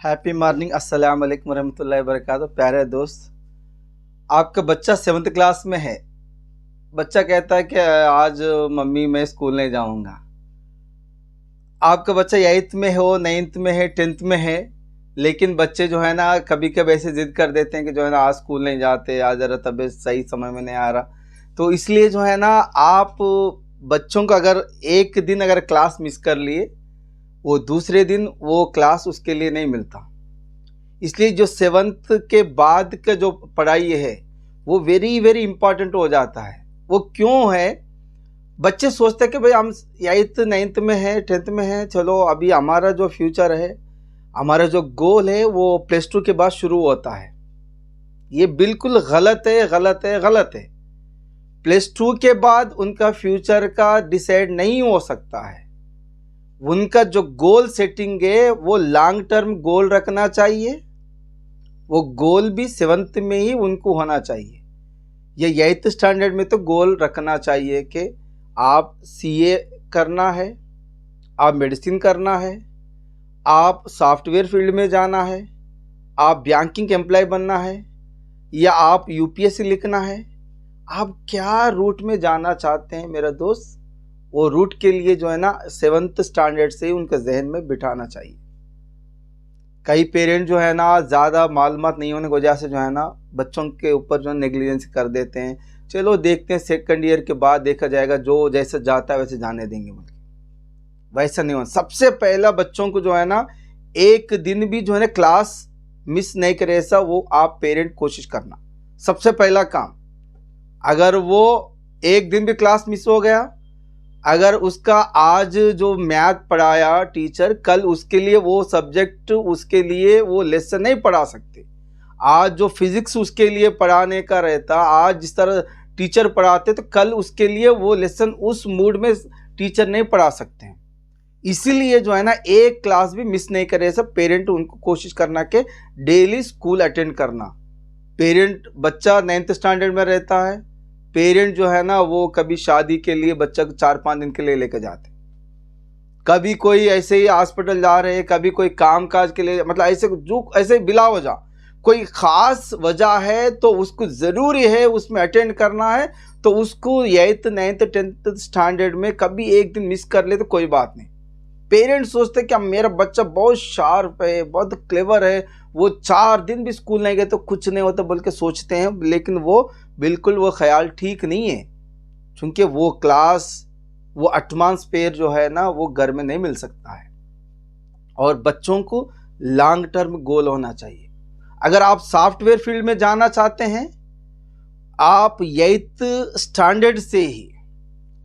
Happy morning, अस्सलाम वालेकुम रहमतुल्लाहि वबरकातुहू। प्यारे दोस्त, आपका बच्चा 7th क्लास में है। बच्चा कहता है कि आज मम्मी मैं स्कूल नहीं जाऊंगा। आपका बच्चा 8th में हो, 9th में है, 10th में है, लेकिन बच्चे जो है ना कभी कभी ऐसे जिद कर देते हैं कि जो है ना आज स्कूल नहीं जाते, आज ज़रा तबीयत सही समय में नहीं आ रहा। तो इसलिए जो है ना आप बच्चों को अगर एक दिन अगर क्लास मिस कर लिए, वो दूसरे दिन वो क्लास उसके लिए नहीं मिलता। इसलिए जो 7th के बाद का जो पढ़ाई है वो वेरी वेरी इंपॉर्टेंट हो जाता है। वो क्यों है? बच्चे सोचते हैं कि भाई हम 8th 9th में है, 10th में है, चलो अभी हमारा जो फ्यूचर है, हमारा जो गोल है वो +2 के बाद शुरू होता है। ये बिल्कुल गलत है, गलत है, गलत है। +2 के बाद उनका फ्यूचर का डिसाइड नहीं हो सकता है। उनका जो गोल सेटिंग है वो लॉन्ग टर्म गोल रखना चाहिए। वो गोल भी 7th में ही उनको होना चाहिए। ये 8th स्टैंडर्ड में तो गोल रखना चाहिए कि आप CA करना है, आप मेडिसिन करना है, आप सॉफ्टवेयर फील्ड में जाना है, आप बैंकिंग एम्प्लॉय बनना है, या आप UPSC लिखना है। आप क्या रूट में जाना चाहते हैं मेरा दोस्त, वो रूट के लिए जो है ना 7th स्टैंडर्ड से ही उनके जहन में बिठाना चाहिए। कई पेरेंट जो है ना ज़्यादा मालूमात नहीं होने की वजह से जो है ना बच्चों के ऊपर जो नेग्लिजेंस कर देते हैं। चलो देखते हैं 2nd ईयर के बाद देखा जाएगा, जो जैसे जाता है वैसे जाने देंगे। बोल वैसा नहीं होना। सबसे पहला बच्चों को जो है ना एक दिन भी जो है ना क्लास मिस नहीं करे, ऐसा वो आप पेरेंट कोशिश करना। सबसे पहला काम, अगर वो एक दिन भी क्लास मिस हो गया, अगर उसका आज जो मैथ पढ़ाया टीचर, कल उसके लिए वो सब्जेक्ट, उसके लिए वो लेसन नहीं पढ़ा सकते। आज जो फिजिक्स उसके लिए पढ़ाने का रहता, आज जिस तरह टीचर पढ़ाते, तो कल उसके लिए वो लेसन उस मूड में टीचर नहीं पढ़ा सकते हैं। इसीलिए जो है ना एक क्लास भी मिस नहीं करे। सब पेरेंट उनको कोशिश करना कि डेली स्कूल अटेंड करना। पेरेंट, बच्चा 9th स्टैंडर्ड में रहता है, पेरेंट जो है ना वो कभी शादी के लिए बच्चा को 4-5 दिन के लिए लेकर जाते, कभी कोई ऐसे ही हॉस्पिटल जा रहे हैं, कभी कोई काम काज के लिए, मतलब ऐसे जो ऐसे बिला वजह कोई ख़ास वजह है तो उसको ज़रूरी है उसमें अटेंड करना है, तो उसको 8th 9th 10th स्टैंडर्ड में कभी एक दिन मिस कर ले तो कोई बात नहीं। पेरेंट्स सोचते कि मेरा बच्चा बहुत शार्प है, बहुत क्लेवर है, वो 4 दिन भी स्कूल नहीं गए तो कुछ नहीं होता बोल के सोचते हैं, लेकिन वो बिल्कुल वो ख्याल ठीक नहीं है। क्योंकि वो क्लास, वो एटमॉस्फेयर जो है ना वो घर में नहीं मिल सकता है। और बच्चों को लॉन्ग टर्म गोल होना चाहिए। अगर आप सॉफ्टवेयर फील्ड में जाना चाहते हैं, आप 8th स्टैंडर्ड से ही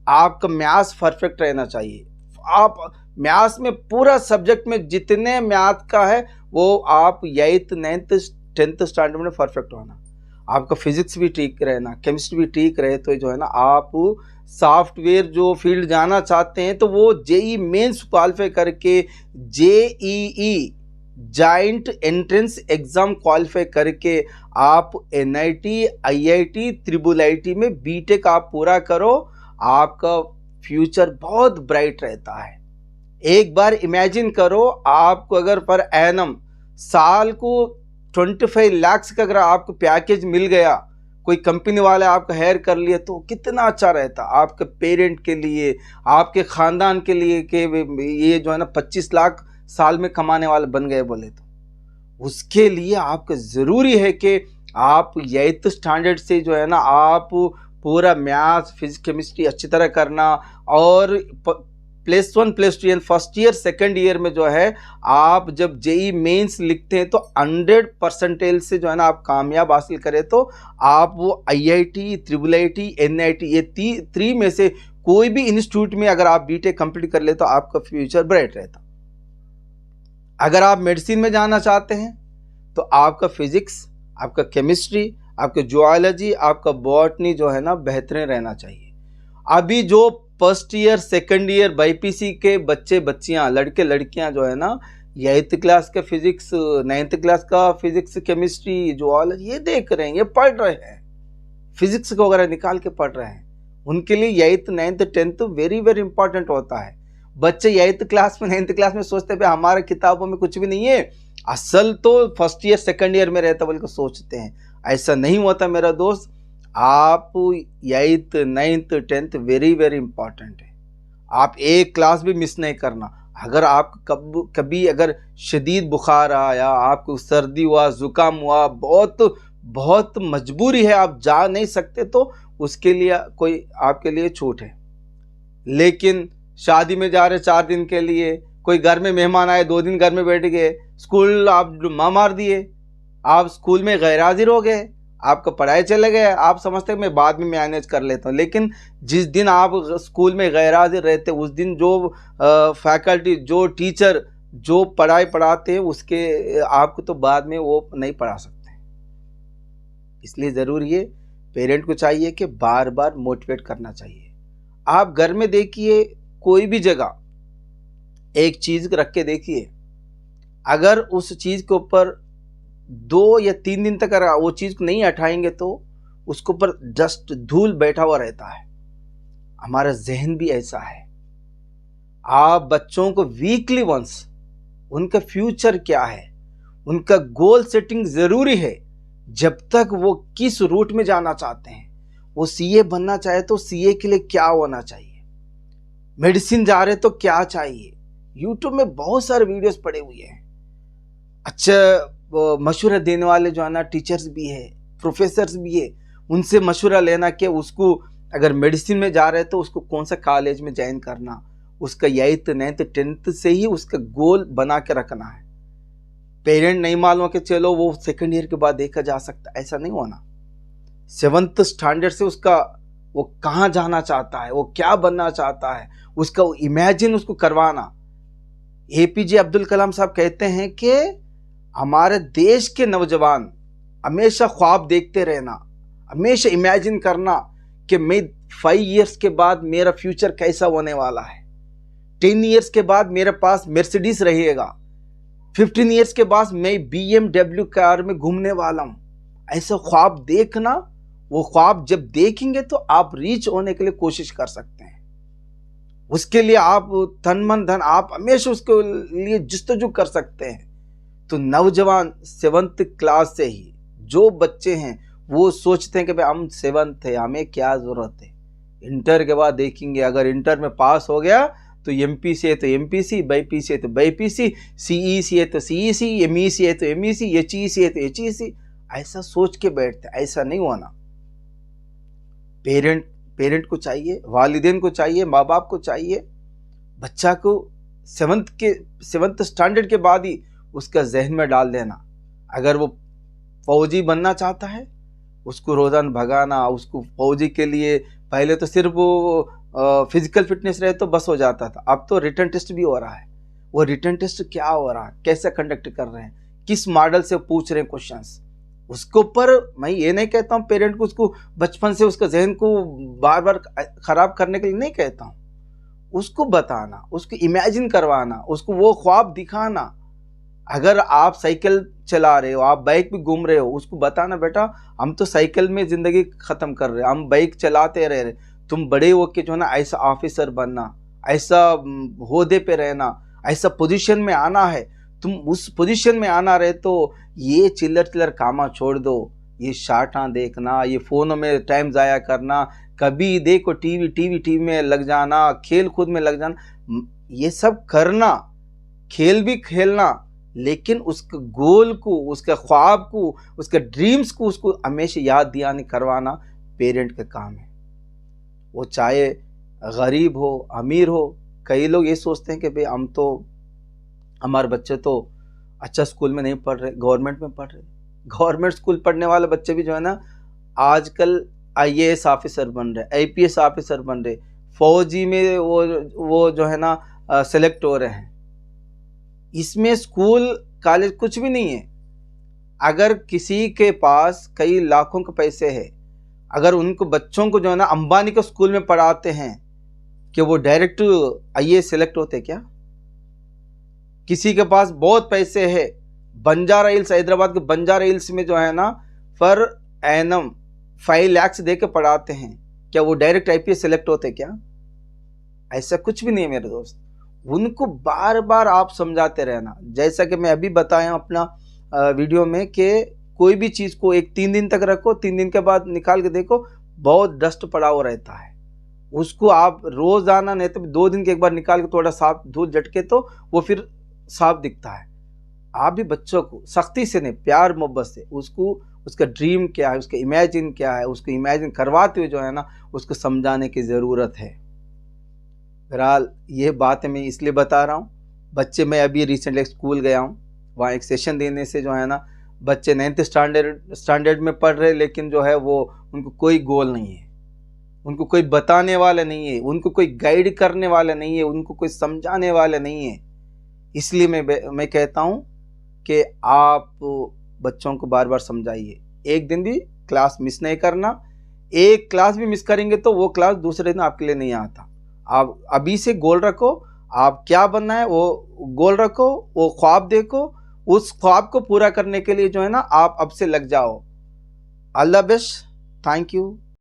आपका मैथ्स परफेक्ट रहना चाहिए। आप मैथ्स में पूरा सब्जेक्ट में जितने मैथ का है वो आप 8th 9th 10th स्टैंडर्ड में परफेक्ट होना। आपका फिजिक्स भी ठीक रहना, केमिस्ट्री भी ठीक रहे, तो जो है ना आप सॉफ्टवेयर जो फील्ड जाना चाहते हैं तो वो JEE मेंस क्वालिफाई करके, JEE joint entrance exam qualify करके आप NIT IIT IIIT में BTech आप पूरा करो। आपका फ्यूचर बहुत ब्राइट रहता है। एक बार इमेजिन करो, आपको अगर पर एनम साल को 25 लाख का अगर आपको पैकेज मिल गया, कोई कंपनी वाले आपको हायर कर लिए, तो कितना अच्छा रहता आपके पेरेंट के लिए, आपके ख़ानदान के लिए कि ये जो है ना 25 लाख साल में कमाने वाले बन गए बोले तो उसके लिए आपको ज़रूरी है कि आप 8th स्टैंडर्ड से जो है ना आप पूरा मैथ्स फिजिक्स केमिस्ट्री अच्छी तरह करना। और +1 +2 यानी फर्स्ट ईयर 2nd ईयर में जो है आप जब JEE मेंस लिखते हैं तो 100% से जो है ना आप कामयाब हासिल करें तो आप वो IIT IIIT NIT ये 3 में से कोई भी इंस्टीट्यूट में अगर आप BTech कंप्लीट कर ले तो आपका फ्यूचर ब्राइट रहता। अगर आप मेडिसिन में जाना चाहते हैं तो आपका फिजिक्स, आपका केमिस्ट्री, आपका जूलॉजी, आपका बॉटनी जो है ना बेहतरीन रहना चाहिए। अभी जो 1st year 2nd year BPC के बच्चे बच्चियां, लड़के लड़कियां जो है ना 8th क्लास का फिजिक्स, 9th क्लास का फिजिक्स केमिस्ट्री जूलॉजी ये देख रहे हैं, ये पढ़ रहे हैं, फिजिक्स को वगैरह निकाल के पढ़ रहे हैं। उनके लिए 8th 9th 10th very very important होता है। बच्चे 8th क्लास में 9th क्लास में सोचते हैं हमारे किताबों में कुछ भी नहीं है, असल तो फर्स्ट ईयर सेकंड ईयर में रहता बोल के सोचते हैं, ऐसा नहीं होता मेरा दोस्त। आप 8th 9th 10th very very important है। आप एक क्लास भी मिस नहीं करना। अगर आप कभी अगर शदीद बुखार आया, आपको सर्दी हुआ, ज़ुकाम हुआ, बहुत बहुत मजबूरी है, आप जा नहीं सकते, तो उसके लिए कोई आपके लिए छूट है। लेकिन शादी में जा रहे 4 दिन के लिए, कोई घर में मेहमान आए 2 दिन घर में बैठ गए, स्कूल आप मार दिए, आप स्कूल में गैर हाजिर हो गए, आपका पढ़ाई चले गए, आप समझते हैं मैं बाद में मैनेज कर लेता हूँ। लेकिन जिस दिन आप स्कूल में गैर हाजिर रहते, उस दिन जो फैकल्टी, जो टीचर जो पढ़ाई पढ़ाते हैं, उसके आपको तो बाद में वो नहीं पढ़ा सकते। इसलिए ज़रूरी है, पेरेंट को चाहिए कि बार बार मोटिवेट करना चाहिए। आप घर में देखिए, कोई भी जगह एक चीज़ रख के देखिए, अगर उस चीज़ के ऊपर 2 या 3 दिन तक अगर वो चीज़ को नहीं हटाएंगे तो उसके ऊपर डस्ट धूल बैठा हुआ रहता है। हमारा जहन भी ऐसा है। आप बच्चों को वीकली वंस उनका फ्यूचर क्या है, उनका गोल सेटिंग ज़रूरी है। जब तक वो किस रूट में जाना चाहते हैं, वो सीए बनना चाहे तो सीए के लिए क्या होना चाहिए, मेडिसिन जा रहे तो क्या चाहिए। यूट्यूब में बहुत सारे वीडियोस पड़े हुए हैं, अच्छा मशवरा देने वाले जो है ना टीचर्स भी है, प्रोफेसर्स भी है, उनसे मशवरा लेना कि उसको अगर मेडिसिन में जा रहे हैं तो उसको कौन सा कॉलेज में ज्वाइन करना, उसका 8th 9th 10th से ही उसका गोल बना के रखना है। पेरेंट नहीं मालूम कि चलो वो सेकंड ईयर के बाद देखा जा सकता, ऐसा नहीं होना। 7th स्टैंडर्ड से उसका वो कहाँ जाना चाहता है, वो क्या बनना चाहता है, उसका इमेजिन उसको करवाना। एपीजे अब्दुल कलाम साहब कहते हैं कि हमारे देश के नौजवान हमेशा ख्वाब देखते रहना, हमेशा इमेजिन करना कि मैं 5 इयर्स के बाद मेरा फ्यूचर कैसा होने वाला है, 10 इयर्स के बाद मेरे पास मर्सिडीज रहेगा, 15 इयर्स के बाद मैं BMW कार में घूमने वाला हूँ। ऐसा ख्वाब देखना, वो ख्वाब जब देखेंगे तो आप रीच होने के लिए कोशिश कर सकते हैं। उसके लिए आप तन मन धन आप हमेशा उसके लिए जस्तजू कर सकते हैं। तो नौजवान 7th क्लास से ही जो बच्चे हैं वो सोचते हैं कि भाई हम 7th है, हमें क्या ज़रूरत है, इंटर के बाद देखेंगे। अगर इंटर में पास हो गया तो एमपीसी है तो एमपीसी, बाईपीसी है तो बाईपीसी, सीईसी है तो सीईसी, एमईसी है तो एमईसी, एचईसी है तो एचईसी, ऐसा सोच के बैठते। ऐसा नहीं होना। पेरेंट को चाहिए, वालिदैन को चाहिए, माँ बाप को चाहिए, बच्चा को 7th स्टैंडर्ड के बाद ही उसका जहन में डाल देना। अगर वो फौजी बनना चाहता है, उसको रोज़ाना भगाना, उसको फौजी के लिए पहले तो सिर्फ वो फिजिकल फिटनेस रहे तो बस हो जाता था, अब तो रिटन टेस्ट भी हो रहा है। वो रिटन टेस्ट क्या हो रहा है, कैसे कंडक्ट कर रहे हैं, किस मॉडल से पूछ रहे हैं क्वेश्चंस, उसके ऊपर मैं ये नहीं कहता हूँ पेरेंट को उसको बचपन से उसका जहन को बार बार ख़राब करने के लिए नहीं कहता हूँ। उसको बताना, उसको इमेजिन करवाना, उसको वो ख्वाब दिखाना। अगर आप साइकिल चला रहे हो, आप बाइक भी घूम रहे हो, उसको बताना बेटा हम तो साइकिल में ज़िंदगी ख़त्म कर रहे हैं, हम बाइक चलाते रह रहे, तुम बड़े हो के जो है ना ऐसा ऑफिसर बनना, ऐसा होदे पे रहना, ऐसा पोजीशन में आना है। तुम उस पोजीशन में आना रहे तो ये चिल्लर कामा छोड़ दो, ये शार्टां देखना, ये फ़ोनों में टाइम ज़ाया करना, कभी देखो टीवी में लग जाना, खेल कूद में लग जाना, ये सब करना, खेल भी खेलना, लेकिन उसके गोल को, उसके ख्वाब को, उसके ड्रीम्स को उसको हमेशा याद दिलाने करवाना पेरेंट का काम है। वो चाहे गरीब हो अमीर हो। कई लोग ये सोचते हैं कि भाई हम तो, हमारे बच्चे तो अच्छा स्कूल में नहीं पढ़ रहे, गवर्नमेंट में पढ़ रहे। गवर्नमेंट स्कूल पढ़ने वाले बच्चे भी जो है ना आजकल IAS ऑफिसर बन रहे, IPS ऑफिसर बन रहे, फौजी में वो जो है ना सेलेक्ट हो रहे हैं। इसमें स्कूल कॉलेज कुछ भी नहीं है। अगर किसी के पास कई लाखों के पैसे है, अगर उनको बच्चों को जो है ना अंबानी के स्कूल में पढ़ाते हैं, कि वो डायरेक्ट IAS सेलेक्ट होते क्या? किसी के पास बहुत पैसे है, बंजारा हिल्स, हैदराबाद के बंजारा हिल्स में जो है ना पर एनम 5 लाख दे के पढ़ाते हैं, क्या वो डायरेक्ट IPS सेलेक्ट होते क्या? ऐसा कुछ भी नहीं है मेरे दोस्त। उनको बार बार आप समझाते रहना। जैसा कि मैं अभी बताया अपना वीडियो में कि कोई भी चीज़ को 3 दिन तक रखो, 3 दिन के बाद निकाल के देखो, बहुत डस्ट पड़ा हुआ रहता है। उसको आप रोज़ाना नहीं तो 2 दिन के एक बार निकाल के थोड़ा साफ धूल झटके तो वो फिर साफ दिखता है। आप भी बच्चों को सख्ती से नहीं, प्यार मोहब्बत से उसको उसका ड्रीम क्या है, उसका इमेजिन क्या है, उसको इमेजिन करवाते हुए जो है ना उसको समझाने की ज़रूरत है। बहरहाल ये बात मैं इसलिए बता रहा हूँ, बच्चे, मैं अभी रिसेंटली स्कूल गया हूँ, वहाँ एक सेशन देने से जो है ना बच्चे 9th स्टैंडर्ड में पढ़ रहे, लेकिन जो है वो उनको कोई गोल नहीं है, उनको कोई बताने वाला नहीं है, उनको कोई गाइड करने वाला नहीं है, उनको कोई समझाने वाला नहीं है। इसलिए मैं कहता हूँ कि आप बच्चों को बार बार समझाइए, एक दिन भी क्लास मिस नहीं करना। एक क्लास भी मिस करेंगे तो वो क्लास दूसरे दिन आपके लिए नहीं आता। आप अभी से गोल रखो, आप क्या बनना है वो गोल रखो, वो ख्वाब देखो, उस ख्वाब को पूरा करने के लिए जो है ना आप अब से लग जाओ। All the best, thank you.